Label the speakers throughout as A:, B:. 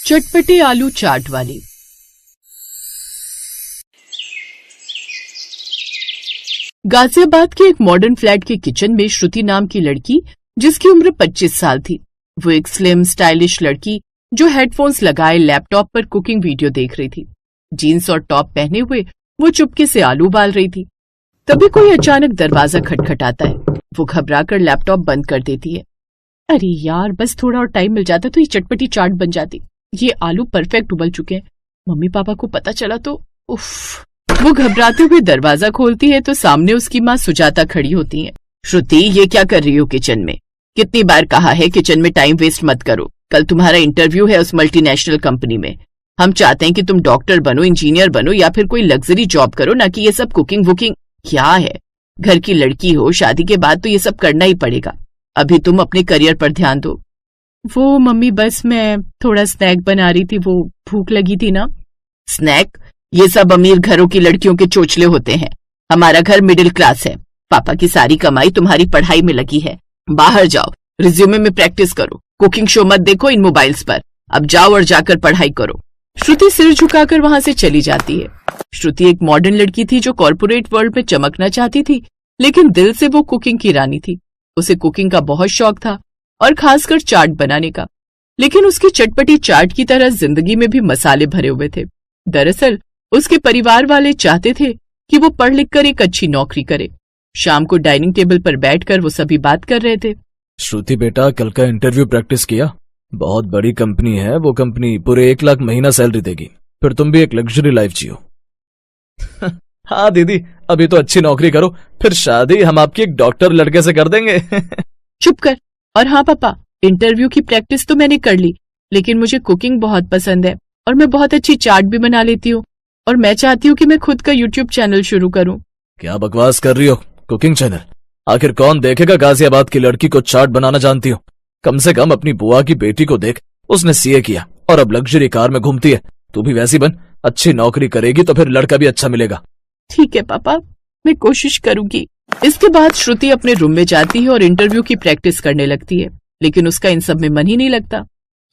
A: चटपटे आलू चाट वाली। गाजियाबाद के एक मॉडर्न फ्लैट के किचन में श्रुति नाम की लड़की, जिसकी उम्र 25 साल थी, वो एक स्लिम स्टाइलिश लड़की जो हेडफोन्स लगाए लैपटॉप पर कुकिंग वीडियो देख रही थी। जीन्स और टॉप पहने हुए वो चुपके से आलू उबाल रही थी। तभी कोई अचानक दरवाजा खटखटाता है। वो घबराकर लैपटॉप बंद कर देती है। अरे यार, बस थोड़ा और टाइम मिल जाता तो ये चटपटी चाट बन जाती। ये आलू परफेक्ट उबल चुके हैं, मम्मी पापा को पता चला तो उफ। वो घबराते हुए दरवाजा खोलती है तो सामने उसकी माँ सुजाता खड़ी होती है। श्रुति, ये क्या कर रही हो किचन में? कितनी बार कहा है किचन में टाइम वेस्ट मत करो। कल तुम्हारा इंटरव्यू है उस मल्टीनेशनल कंपनी में। हम चाहते हैं कि तुम डॉक्टर बनो, इंजीनियर बनो या फिर कोई लग्जरी जॉब करो, ना कि ये सब कुकिंग वुकिंग। क्या है, घर की लड़की हो, शादी के बाद तो ये सब करना ही पड़ेगा। अभी तुम अपने करियर पर ध्यान दो। वो मम्मी, बस मैं थोड़ा स्नैक बना रही थी, वो भूख लगी थी ना। स्नैक? ये सब अमीर घरों की लड़कियों के चोचले होते हैं। हमारा घर मिडिल क्लास है। पापा की सारी कमाई तुम्हारी पढ़ाई में लगी है। बाहर जाओ, रिज्यूमे में प्रैक्टिस करो, कुकिंग शो मत देखो इन मोबाइल्स पर। अब जाओ और जाकर पढ़ाई करो। श्रुति सिर झुकाकर वहां से चली जाती है। श्रुति एक मॉडर्न लड़की थी जो कॉर्पोरेट वर्ल्ड में चमकना चाहती थी, लेकिन दिल से वो कुकिंग की रानी थी। उसे कुकिंग का बहुत शौक था और खासकर चाट बनाने का। लेकिन उसकी चटपटी चाट की तरह जिंदगी में भी मसाले भरे हुए थे। दरअसल उसके परिवार वाले चाहते थे कि वो पढ़ लिख कर एक अच्छी नौकरी करे। शाम को डाइनिंग टेबल पर बैठकर वो सभी बात कर रहे थे।
B: श्रुति बेटा, कल का इंटरव्यू प्रैक्टिस किया? बहुत बड़ी कंपनी है वो। कंपनी पूरे 1 लाख महीना सैलरी देगी, फिर तुम भी एक लग्जरी लाइफ जियो। हाँ दीदी, अभी तो अच्छी नौकरी करो, फिर शादी हम आपकी एक डॉक्टर लड़के से कर देंगे।
A: चुप कर। और हाँ पापा, इंटरव्यू की प्रैक्टिस तो मैंने कर ली, लेकिन मुझे कुकिंग बहुत पसंद है और मैं बहुत अच्छी चाट भी बना लेती हूँ और मैं चाहती हूँ कि मैं खुद का यूट्यूब चैनल शुरू करूँ।
B: क्या बकवास कर रही हो? Cooking channel? आखिर कौन देखेगा गाजियाबाद की लड़की को चाट बनाना जानती हो? कम से कम अपनी बुआ की बेटी को देख, उसने सीए किया और अब लग्जरी कार में घूमती है। तू भी वैसी बन, अच्छी नौकरी करेगी तो फिर लड़का भी अच्छा मिलेगा।
A: ठीक है पापा, मैं कोशिश करूंगी। इसके बाद श्रुति अपने रूम में जाती है और इंटरव्यू की प्रैक्टिस करने लगती है, लेकिन उसका इन सब में मन ही नहीं लगता।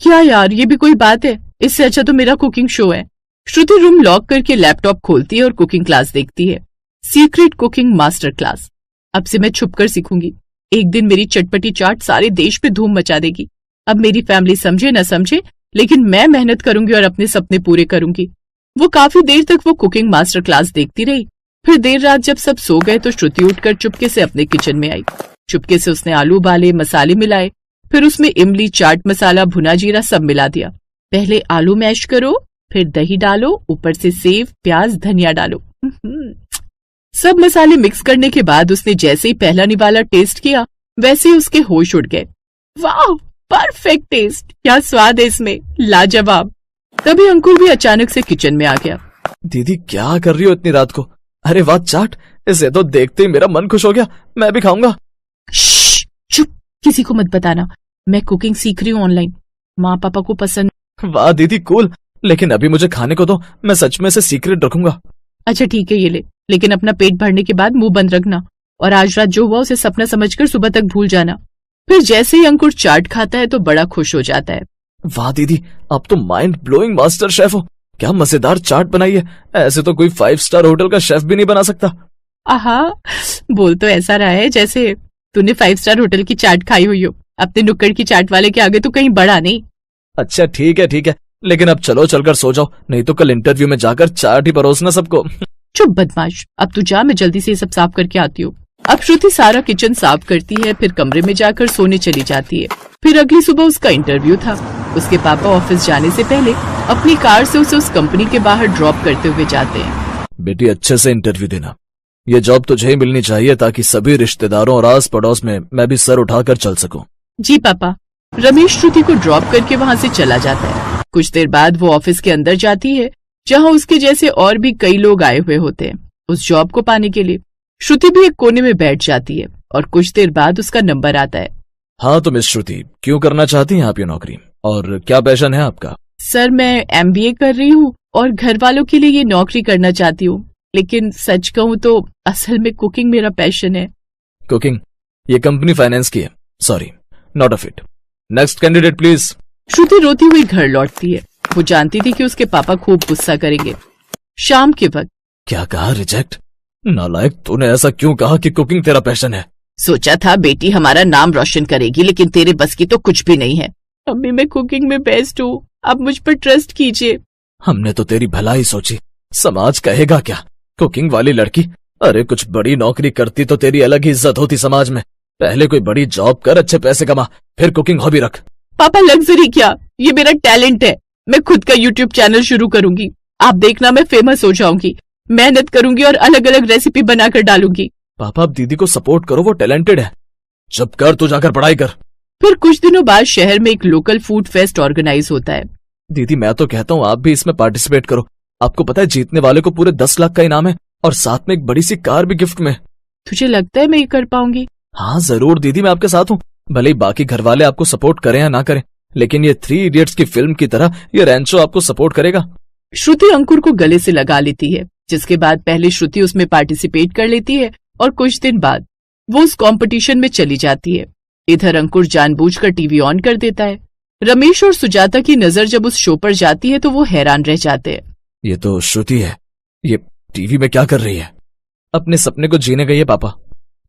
A: क्या यार, ये भी कोई बात है? इससे अच्छा तो मेरा कुकिंग शो है। श्रुति रूम लॉक करके लैपटॉप खोलती है और कुकिंग क्लास देखती है। Secret cooking master class. अब से मैं छुपकर सीखूंगी। एक दिन मेरी चटपटी चाट सारे देश पे धूम मचा देगी। अब मेरी फैमिली समझे न समझे, लेकिन मैं मेहनत करूंगी और अपने सपने पूरे करूंगी। वो काफी देर तक वो कुकिंग मास्टर क्लास देखती रही। फिर देर रात जब सब सो गए तो श्रुति उठकर चुपके से अपने किचन में आई। चुपके से उसने आलू उबाले, मसाले मिलाए, फिर उसमें इमली, चाट मसाला, भुना जीरा सब मिला दिया। पहले आलू मैश करो, फिर दही डालो, ऊपर से सेव, प्याज, धनिया डालो। सब मसाले मिक्स करने के बाद उसने जैसे ही पहला निवाला टेस्ट किया, वैसे ही उसके होश उड़ गए। वाह, परफेक्ट टेस्ट, क्या स्वाद है इसमें, लाजवाब। तभी अंकुर भी अचानक से किचन में आ गया।
B: दीदी क्या कर रही हो इतनी रात को? अरे वाह चाट, इसे तो देखते ही मेरा मन खुश हो गया, मैं भी खाऊंगा।
A: चुप, किसी को मत बताना, मैं कुकिंग सीख रही हूँ ऑनलाइन, माँ पापा को पसंद।
B: वाह दीदी कूल, लेकिन अभी मुझे खाने को दो, मैं सच में इसे सीक्रेट रखूंगा।
A: अच्छा ठीक है, ये ले, लेकिन अपना पेट भरने के बाद मुंह बंद रखना और आज रात जो हुआ उसे सपना समझकर सुबह तक भूल जाना। फिर जैसे ही अंकुर चाट खाता है तो बड़ा खुश हो जाता है।
B: वाह दीदी, आप तो माइंड ब्लोइंग मास्टर शेफ हो। क्या मजेदार चाट बनाई है, ऐसे तो कोई 5 स्टार होटल का शेफ भी नहीं बना सकता।
A: आहा, बोल तो ऐसा रहा है जैसे तूने 5 स्टार होटल की चाट खाई हुई हो। अपने नुक्कड़ की चाट वाले के आगे तो कहीं बड़ा नहीं।
B: अच्छा ठीक है, लेकिन अब चलो चलकर सो जाओ, नहीं तो कल इंटरव्यू में जाकर चाट ही परोसना सबको।
A: चुप बदमाश, अब तू जा, मैं जल्दी से ये सब साफ करके आती हूँ। अब श्रुति सारा किचन साफ करती है, फिर कमरे में जाकर सोने चली जाती है। फिर अगली सुबह उसका इंटरव्यू था। उसके पापा ऑफिस जाने से पहले अपनी कार से उसे उस कंपनी के बाहर ड्रॉप करते हुए जाते हैं।
B: बेटी अच्छे से इंटरव्यू देना, ये जॉब तुझे ही मिलनी चाहिए ताकि सभी रिश्तेदारों और आस पड़ोस में मैं भी सर उठाकर चल सकूं।
A: जी पापा। रमेश श्रुति को ड्रॉप करके वहाँ से चला जाता है। कुछ देर बाद वो ऑफिस के अंदर जाती है, जहाँ उसके जैसे और भी कई लोग आए हुए होते हैं उस जॉब को पाने के लिए। श्रुति भी एक कोने में बैठ जाती है और कुछ देर बाद उसका नंबर आता है।
B: हाँ तो मिस श्रुति, क्यों करना चाहती हैं आप ये नौकरी और क्या पैशन है आपका?
A: सर मैं MBA कर रही हूँ और घर वालों के लिए ये नौकरी करना चाहती हूँ, लेकिन सच कहूँ तो असल में कुकिंग मेरा पैशन है।
B: कुकिंग? ये कंपनी फाइनेंस की है, sorry not a fit. Next candidate please.
A: Shruti रोती हुई घर लौटती है। वो जानती थी कि उसके पापा खूब गुस्सा करेंगे। शाम के वक्त
B: क्या कहा? रिजेक्ट? नालायक, तूने ऐसा क्यों कहा कि कुकिंग तेरा पैशन है?
A: सोचा था बेटी हमारा नाम रोशन करेगी, लेकिन तेरे बस की तो कुछ भी नहीं है। अम्मी मैं कुकिंग में बेस्ट हूँ, आप मुझ पर ट्रस्ट कीजिए।
B: हमने तो तेरी भलाई सोची, समाज कहेगा क्या? कुकिंग वाली लड़की, अरे कुछ बड़ी नौकरी करती तो तेरी अलग ही इज्जत होती समाज में। पहले कोई बड़ी जॉब कर, अच्छे पैसे कमा, फिर कुकिंग हॉबी रख।
A: पापा लग्जरी क्या, ये मेरा टैलेंट है। मैं खुद का यूट्यूब चैनल शुरू करूंगी, आप देखना मैं फेमस हो जाऊंगी। मेहनत करूंगी और अलग अलग रेसिपी बनाकर डालूंगी।
B: पापा आप दीदी को सपोर्ट करो, वो टैलेंटेड है। चुप कर, तू जाकर पढ़ाई कर।
A: फिर कुछ दिनों बाद शहर में एक लोकल फूड फेस्ट ऑर्गेनाइज होता है।
B: दीदी मैं तो कहता हूँ आप भी इसमें पार्टिसिपेट करो। आपको पता है जीतने वाले को पूरे 10 लाख का इनाम है और साथ में एक बड़ी सी कार भी गिफ्ट में।
A: तुझे लगता है मैं ये कर पाऊंगी?
B: हाँ जरूर दीदी, मैं आपके साथ हूँ। भले ही बाकी घर वाले आपको सपोर्ट करें या ना करें, लेकिन ये 3 इडियट्स की फिल्म की तरह ये रैंचो आपको सपोर्ट करेगा।
A: श्रुति अंकुर को गले से लगा लेती है, जिसके बाद पहले श्रुति उसमें पार्टिसिपेट कर लेती है और कुछ दिन बाद वो उस कंपटीशन में चली जाती है। इधर अंकुर जानबूझकर टीवी ऑन कर देता है। रमेश और सुजाता की नजर जब उस शो पर जाती है तो वो हैरान रह जाते हैं।
B: ये तो श्रुति है, ये टीवी में क्या कर रही है? अपने सपने को जीने गई है पापा।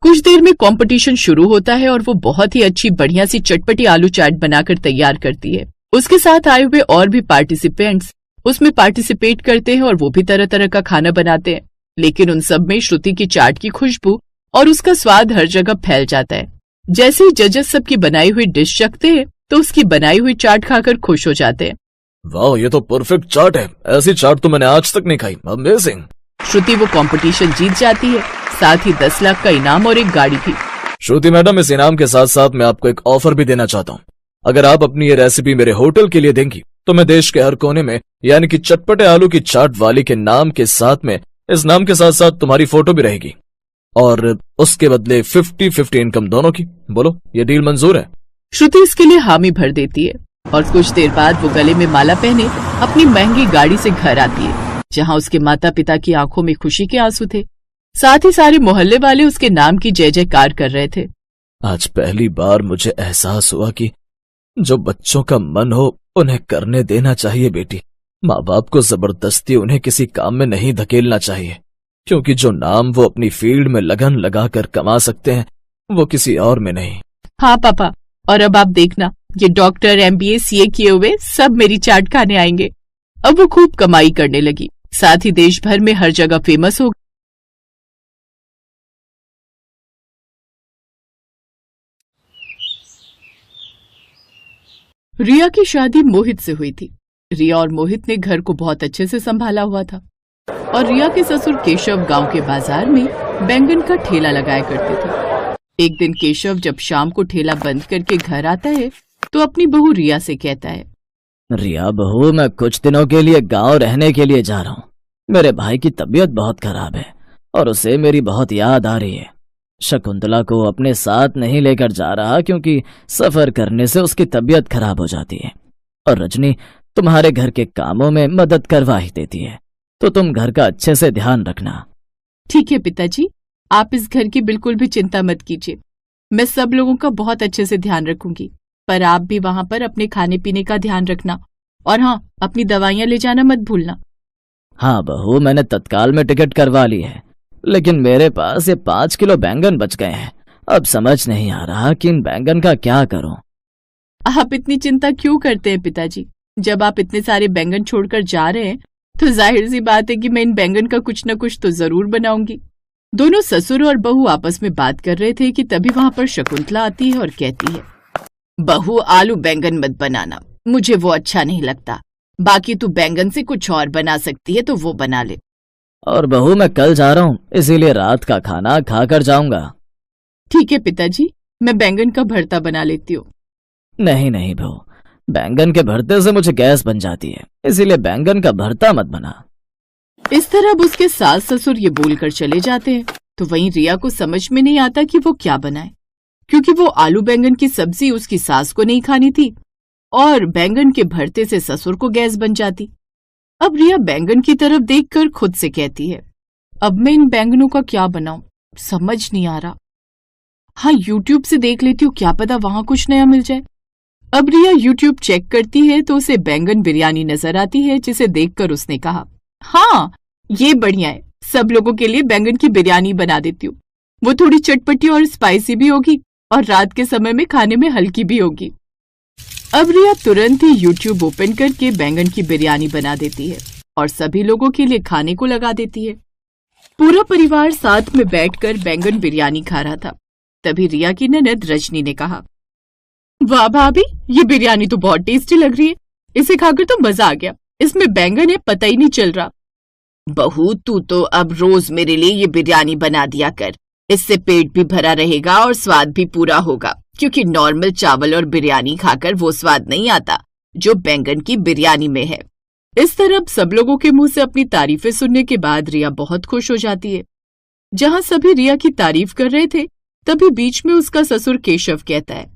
A: कुछ देर में कंपटीशन शुरू होता है और वो बहुत ही अच्छी बढ़िया सी चटपटी आलू चाट बनाकर तैयार करती है। उसके साथ आए हुए और भी पार्टिसिपेंट्स उसमें पार्टिसिपेट करते हैं और वो भी तरह तरह का खाना बनाते हैं, लेकिन उन सब में श्रुति की चाट की खुशबू और उसका स्वाद हर जगह फैल जाता है। जैसे ही जजेस सबकी बनाई हुई डिश चखते हैं तो उसकी बनाई हुई चाट खाकर खुश हो जाते हैं।
B: वाह, ये तो परफेक्ट चाट है, ऐसी चाट तो मैंने आज तक नहीं खाई। अमेजिंग।
A: श्रुति वो कंपटीशन जीत जाती है, साथ ही 10 लाख का इनाम और एक गाड़ी भी।
B: श्रुति मैडम, इस इनाम के साथ साथ मैं आपको एक ऑफर भी देना चाहता हूँ। अगर आप अपनी ये रेसिपी मेरे होटल के लिए देंगी तो मैं देश के हर कोने में, यानी कि चटपटे आलू की चाट वाली के नाम के साथ में, इस नाम के साथ साथ तुम्हारी फोटो भी रहेगी और उसके बदले 50-50 इनकम दोनों की। बोलो, ये डील मंजूर है?
A: श्रुति इसके लिए हामी भर देती है और कुछ देर बाद वो गले में माला पहने अपनी महंगी गाड़ी से घर आती है, जहाँ उसके माता पिता की आंखों में खुशी के आंसू थे। साथ ही सारे मोहल्ले वाले उसके नाम की जय जयकार कर रहे थे।
B: आज पहली बार मुझे एहसास हुआ कि जो बच्चों का मन हो उन्हें करने देना चाहिए बेटी। माँ बाप को जबरदस्ती उन्हें किसी काम में नहीं धकेलना चाहिए, क्योंकि जो नाम वो अपनी फील्ड में लगन लगाकर कमा सकते हैं वो किसी और में नहीं।
A: हाँ पापा, और अब आप देखना, ये डॉक्टर, MBA, CA किए हुए सब मेरी चाट खाने आएंगे। अब वो खूब कमाई करने लगी, साथ ही देश भर में हर जगह फेमस हो। रिया की शादी मोहित से हुई थी। रिया और मोहित ने घर को बहुत अच्छे से संभाला हुआ था और रिया के ससुर केशव गांव के बाजार में बैंगन का ठेला लगाया करते थे। एक दिन केशव जब शाम को ठेला बंद करके घर आता है तो अपनी बहू रिया से कहता है,
C: रिया बहू, मैं कुछ दिनों के लिए गांव रहने के लिए जा रहा हूँ। मेरे भाई की तबीयत बहुत खराब है और उसे मेरी बहुत याद आ रही है। शकुंतला को अपने साथ नहीं लेकर जा रहा क्योंकि सफर करने से उसकी तबीयत खराब हो जाती है, और रजनी तुम्हारे घर के कामों में मदद करवा ही देती है, तो तुम घर का अच्छे से ध्यान रखना।
A: ठीक है पिताजी, आप इस घर की बिल्कुल भी चिंता मत कीजिए। मैं सब लोगों का बहुत अच्छे से ध्यान रखूंगी, पर आप भी वहां पर अपने खाने पीने का ध्यान रखना, और हाँ, अपनी दवाइयां ले जाना मत भूलना।
C: हाँ बहू, मैंने तत्काल में टिकट करवा ली है, लेकिन मेरे पास ये 5 किलो बैंगन बच गए हैं। अब समझ नहीं आ रहा कि इन बैंगन का क्या करूं।
A: आप इतनी चिंता क्यों करते हैं पिताजी? जब आप इतने सारे बैंगन छोड़कर जा रहे हैं तो जाहिर सी बात है कि मैं इन बैंगन का कुछ न कुछ तो जरूर बनाऊंगी। दोनों ससुर और बहू आपस में बात कर रहे थे कि तभी वहां पर शकुंतला आती है और कहती है, बहू आलू बैंगन मत बनाना, मुझे वो अच्छा नहीं लगता। बाकी तू बैंगन से कुछ और बना सकती है तो वो बना ले।
C: और बहू, मैं कल जा रहा हूँ, इसीलिए रात का खाना खाकर जाऊंगा।
A: ठीक है पिताजी, मैं बैंगन का भरता बना लेती हूँ।
C: नहीं नहीं बहू, बैंगन के भरते से मुझे गैस बन जाती है, इसीलिए बैंगन का भरता मत बना।
A: इस तरह अब उसके सास ससुर ये बोलकर चले जाते हैं तो वहीं रिया को समझ में नहीं आता कि वो क्या बनाए, क्योंकि वो आलू बैंगन की सब्जी उसकी सास को नहीं खानी थी और बैंगन के भरते से ससुर को गैस बन जाती। अब रिया बैंगन की तरफ देखकर खुद से कहती है, अब मैं इन बैंगनों का क्या बनाऊं, समझ नहीं आ रहा। हाँ, YouTube से देख लेती हूँ, क्या पता वहां कुछ नया मिल जाए। अब रिया यूट्यूब चेक करती है तो उसे बैंगन बिरयानी नजर आती है, जिसे देखकर उसने कहा, हाँ ये बढ़िया है, सब लोगों के लिए बैंगन की बिरयानी बना देती हूँ। वो थोड़ी चटपटी और स्पाइसी भी होगी और रात के समय में खाने में हल्की भी होगी। अब रिया तुरंत ही यूट्यूब ओपन करके बैंगन की बिरयानी बना देती है और सभी लोगों के लिए खाने को लगा देती है। पूरा परिवार साथ में बैठकर बैंगन बिरयानी खा रहा था। तभी रिया की ननद रजनी ने कहा, वाह भाभी, ये बिरयानी तो बहुत टेस्टी लग रही है, इसे खाकर तो मजा आ गया, इसमें बैंगन है पता ही नहीं चल रहा।
D: बहू तू तो अब रोज मेरे लिए ये बिरयानी बना दिया कर, इससे पेट भी भरा रहेगा और स्वाद भी पूरा होगा, क्योंकि नॉर्मल चावल और बिरयानी खाकर वो स्वाद नहीं आता जो बैंगन की बिरयानी में है।
A: इस तरह सब लोगों के मुंह से अपनी तारीफें सुनने के बाद रिया बहुत खुश हो जाती है। जहां सभी रिया की तारीफ कर रहे थे, तभी बीच में उसका ससुर केशव कहता है,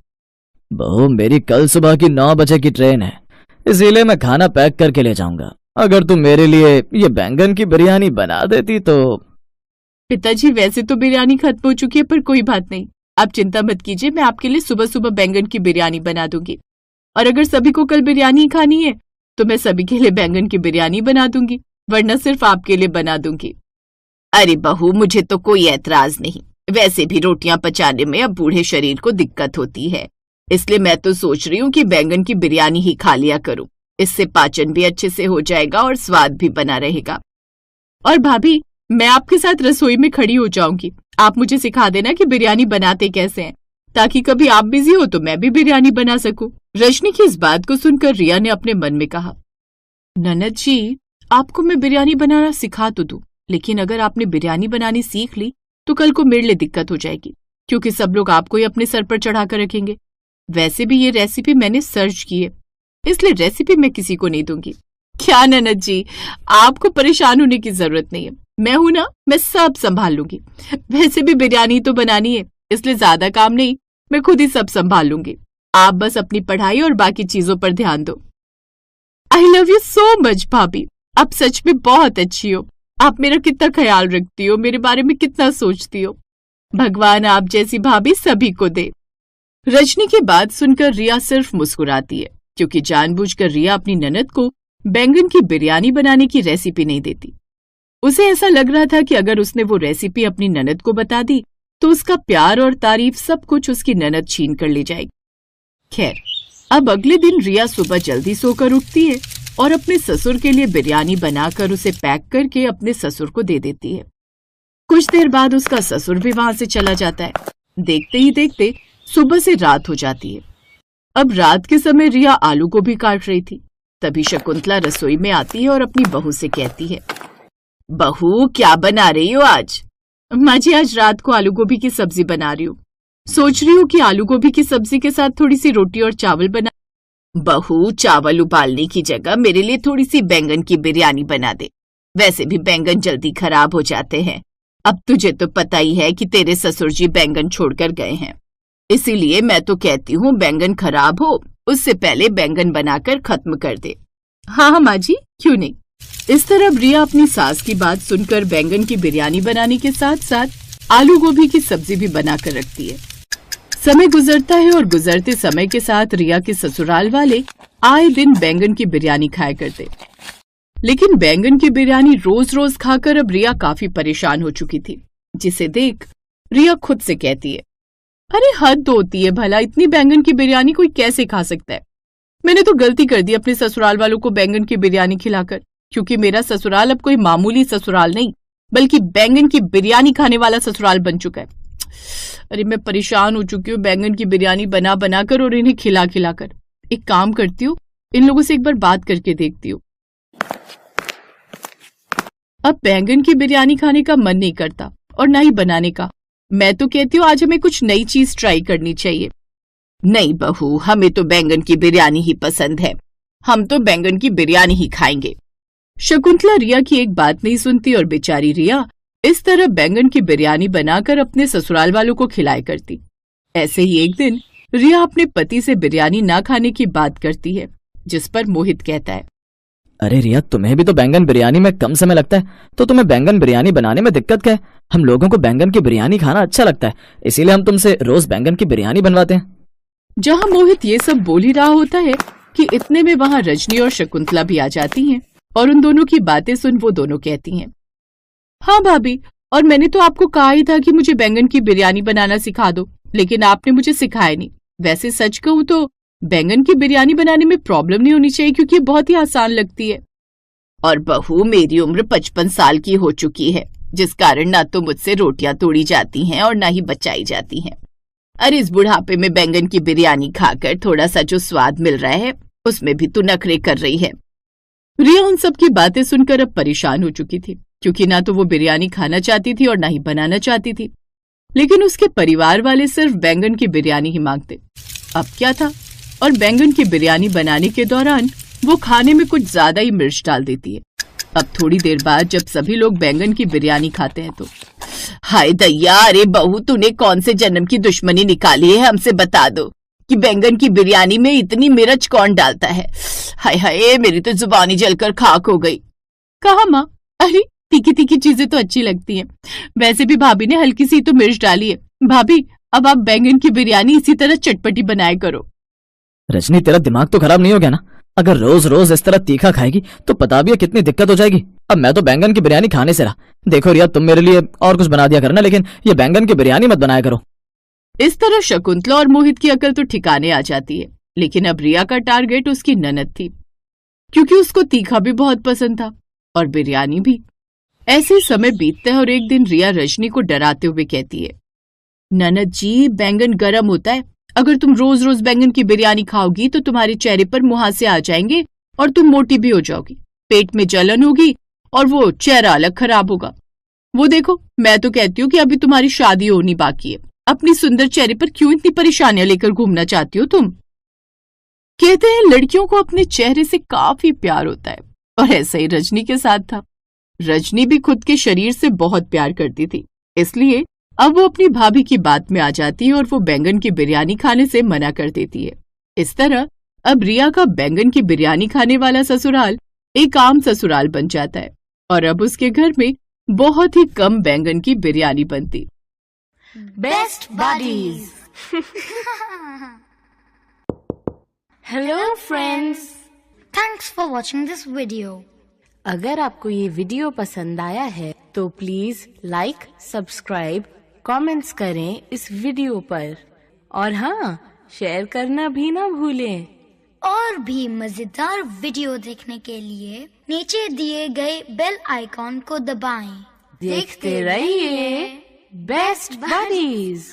C: बहू मेरी कल सुबह की 9 बजे की ट्रेन है, इसीलिए मैं खाना पैक करके ले जाऊंगा। अगर तुम मेरे लिए ये बैंगन की बिरयानी बना देती तो।
A: पिताजी वैसे तो बिरयानी खत्म हो चुकी है, पर कोई बात नहीं, आप चिंता मत कीजिए, मैं आपके लिए सुबह सुबह बैंगन की बिरयानी बना दूंगी। और अगर सभी को कल बिरयानी खानी है तो मैं सभी के लिए बैंगन की बिरयानी बना दूंगी, वरना सिर्फ आपके लिए बना दूंगी।
D: अरे बहू मुझे तो कोई ऐतराज नहीं, वैसे भी रोटियां पचाने में अब बूढ़े शरीर को दिक्कत होती है, इसलिए मैं तो सोच रही हूँ कि बैंगन की बिरयानी ही खा लिया करूं, इससे पाचन भी अच्छे से हो जाएगा और स्वाद भी बना रहेगा।
A: और भाभी मैं आपके साथ रसोई में खड़ी हो जाऊंगी, आप मुझे सिखा देना कि बिरयानी बनाते कैसे हैं, ताकि कभी आप बिजी हो तो मैं भी बिरयानी बना सकूं। रजनी की इस बात को सुनकर रिया ने अपने मन में कहा, ननद जी आपको मैं बिरयानी बनाना सिखा तो दूं, लेकिन अगर आपने बिरयानी बनानी सीख ली तो कल को मेरे लिए दिक्कत हो जाएगी, क्योंकि सब लोग आपको ही अपने सर पर चढ़ा कर रखेंगे। वैसे भी ये रेसिपी मैंने सर्च की है, इसलिए रेसिपी मैं किसी को नहीं दूंगी। क्या ननद जी, आपको परेशान होने की जरूरत नहीं है, मैं हूं ना, मैं सब संभाल लूंगी। वैसे भी बिरयानी तो बनानी है, इसलिए ज्यादा काम नहीं, मैं खुद ही सब संभाल लूंगी। आप बस अपनी पढ़ाई और बाकी चीजों पर ध्यान दो। I love you so much भाभी, आप सच में बहुत अच्छी हो, आप मेरा कितना ख्याल रखती हो, मेरे बारे में कितना सोचती हो। भगवान आप जैसी भाभी सभी को दे। रजनी की बात सुनकर रिया सिर्फ मुस्कुराती है, क्योंकि जानबूझकर रिया अपनी ननद को बैंगन की बिरयानी बनाने की रेसिपी नहीं देती। उसे ऐसा लग रहा था कि अगर उसने वो रेसिपी अपनी ननद को बता दी तो उसका प्यार और तारीफ सब कुछ उसकी ननद छीन कर ले जाएगी। खैर, अब अगले दिन रिया सुबह जल्दी सोकर उठती है और अपने ससुर के लिए बिरयानी बनाकर उसे पैक करके अपने ससुर को दे देती है। कुछ देर बाद उसका ससुर भी वहां से चला जाता है। देखते ही देखते सुबह से रात हो जाती है। अब रात के समय रिया आलू गोभी काट रही थी, तभी शकुंतला रसोई में आती है और अपनी बहू से कहती है,
D: बहू क्या बना रही हो आज?
A: माँ जी आज रात को आलू गोभी की सब्जी बना रही हूँ, सोच रही हूँ कि आलू गोभी की सब्जी के साथ थोड़ी सी रोटी और चावल बना।
D: बहू चावल उबालने की जगह मेरे लिए थोड़ी सी बैंगन की बिरयानी बना दे, वैसे भी बैंगन जल्दी खराब हो जाते हैं। अब तुझे तो पता ही है कि तेरे ससुर जी बैंगन छोड़कर गए हैं, इसीलिए मैं तो कहती हूँ बैंगन खराब हो उससे पहले बैंगन बनाकर खत्म कर दे।
A: हाँ माँ जी, क्यों नहीं। इस तरह रिया अपनी सास की बात सुनकर बैंगन की बिरयानी बनाने के साथ साथ आलू गोभी की सब्जी भी बनाकर रखती है। समय गुजरता है और गुजरते समय के साथ रिया के ससुराल वाले आए दिन बैंगन की बिरयानी खाया करते, लेकिन बैंगन की बिरयानी रोज रोज खाकर अब रिया काफी परेशान हो चुकी थी, जिसे देख रिया खुद से कहती है, अरे हद होती है भला, इतनी बैंगन की बिरयानी कोई कैसे खा सकता है। मैंने तो गलती कर दी अपने ससुराल वालों को बैंगन की बिरयानी खिलाकर, क्योंकि मेरा ससुराल अब कोई मामूली ससुराल नहीं बल्कि बैंगन की बिरयानी खाने वाला ससुराल बन चुका है। अरे मैं परेशान हो चुकी हूँ बैंगन की बिरयानी बना बनाकर और इन्हें खिला खिलाकर। एक काम करती हूँ, इन लोगों से एक बार बात करके देखती हूँ। अब बैंगन की बिरयानी खाने का मन नहीं करता और ना ही बनाने का। मैं तो कहती हूँ आज हमें कुछ नई चीज ट्राई करनी चाहिए।
D: नहीं बहू, हमें तो बैंगन की बिरयानी ही पसंद है, हम तो बैंगन की बिरयानी ही खाएंगे।
A: शकुंतला रिया की एक बात नहीं सुनती और बेचारी रिया इस तरह बैंगन की बिरयानी बनाकर अपने ससुराल वालों को खिलाया करती। ऐसे ही एक दिन रिया अपने पति से बिरयानी ना खाने की बात करती है, जिस पर मोहित कहता है,
C: अरे रिया तुम्हें भी तो बैंगन बिरयानी में कम समय लगता है, तो तुम्हें बैंगन बिरयानी बनाने में दिक्कत क्या है? हम लोगों को बैंगन की बिरयानी खाना अच्छा लगता है, इसीलिए हम तुमसे रोज बैंगन की बिरयानी बनवाते हैं।
A: जहां मोहित ये सब बोल ही रहा होता है कि इतने में वहां रजनी और शकुंतला भी आ जाती हैं और उन दोनों की बातें सुन वो दोनों कहती हैं, हाँ भाभी, और मैंने तो आपको कहा ही था कि मुझे बैंगन की बिरयानी बनाना सिखा दो, लेकिन आपने मुझे सिखाया नहीं। वैसे सच कहूँ तो बैंगन की बिरयानी बनाने में प्रॉब्लम नहीं होनी चाहिए क्योंकि बहुत ही आसान लगती है।
D: और बहू, मेरी उम्र 55 साल की हो चुकी है, जिस कारण ना तो मुझसे रोटियां तोड़ी जाती हैं और ना ही बचाई जाती हैं। अरे इस बुढ़ापे में बैंगन की बिरयानी खाकर थोड़ा सा जो स्वाद मिल रहा है उसमें भी तू नखरे कर रही है।
A: रिया उन सब की बातें सुनकर अब परेशान हो चुकी थी क्योंकि ना तो वो बिरयानी खाना चाहती थी और ना ही बनाना चाहती थी, लेकिन उसके परिवार वाले सिर्फ बैंगन की बिरयानी ही मांगते। अब क्या था, और बैंगन की बिरयानी बनाने के दौरान वो खाने में कुछ ज्यादा ही मिर्च डाल देती है। अब थोड़ी देर बाद जब सभी लोग बैंगन की बिरयानी खाते हैं तो
D: हाय दैया, अरे बहू, तूने कौन से जन्म की दुश्मनी निकाली है, हमसे बता दो कि बैंगन की बिरयानी में इतनी मिर्च कौन डालता है। हाय हाय, मेरी तो जुबानी जलकर खाक हो गई।
A: कहा माँ, अरे तीखी तीखी चीजें तो अच्छी लगती हैं, वैसे भी भाभी ने हल्की सी तो मिर्च डाली है। भाभी, अब आप बैंगन की बिरयानी इसी तरह चटपटी बनाया करो।
C: रजनी, तेरा दिमाग तो खराब नहीं हो गया ना? अगर रोज रोज इस तरह तीखा खाएगी तो पता भी है कितनी दिक्कत हो जाएगी। अब मैं तो बैंगन की बिरयानी खाने से रहा। देखो रिया, तुम मेरे लिए और कुछ बना दिया करना, लेकिन ये बैंगन की बिरयानी मत बनाया करो।
A: इस तरह शकुंतला और मोहित की अकल तो ठिकाने आ जाती है, लेकिन अब रिया का टारगेट उसकी ननद थी क्योंकि उसको तीखा भी बहुत पसंद था और बिरयानी भी। ऐसे ही समय बीतता है और एक दिन रिया रजनी को डराते हुए कहती है, ननद जी, बैंगन गर्म होता है, अगर तुम रोज रोज बैंगन की बिरयानी खाओगी तो तुम्हारे चेहरे पर मुहासे आ जाएंगे और तुम मोटी भी हो जाओगी, पेट में जलन होगी और वो चेहरा अलग खराब होगा। वो देखो, मैं तो कहती हूँ कि अभी तुम्हारी शादी होनी बाकी है, अपनी सुंदर चेहरे पर क्यों इतनी परेशानियां लेकर घूमना चाहती हो तुम। कहते हैं लड़कियों को अपने चेहरे से काफी प्यार होता है और ऐसा ही रजनी के साथ था। रजनी भी खुद के शरीर से बहुत प्यार करती थी, इसलिए अब वो अपनी भाभी की बात में आ जाती है और वो बैंगन की बिरयानी खाने से मना कर देती है। इस तरह अब रिया का बैंगन की बिरयानी खाने वाला ससुराल एक आम ससुराल बन जाता है और अब उसके घर में बहुत ही कम बैंगन की बिरयानी बनती।
E: Best buddies. Hello friends,
F: thanks for watching this video.
E: अगर आपको ये वीडियो पसंद आया है तो प्लीज लाइक, सब्सक्राइब, कमेंट्स करें इस वीडियो पर और हाँ, शेयर करना भी ना भूलें।
F: और भी मजेदार वीडियो देखने के लिए नीचे दिए गए बेल आइकॉन को दबाएं।
E: देखते रहिए बेस्ट बडीज।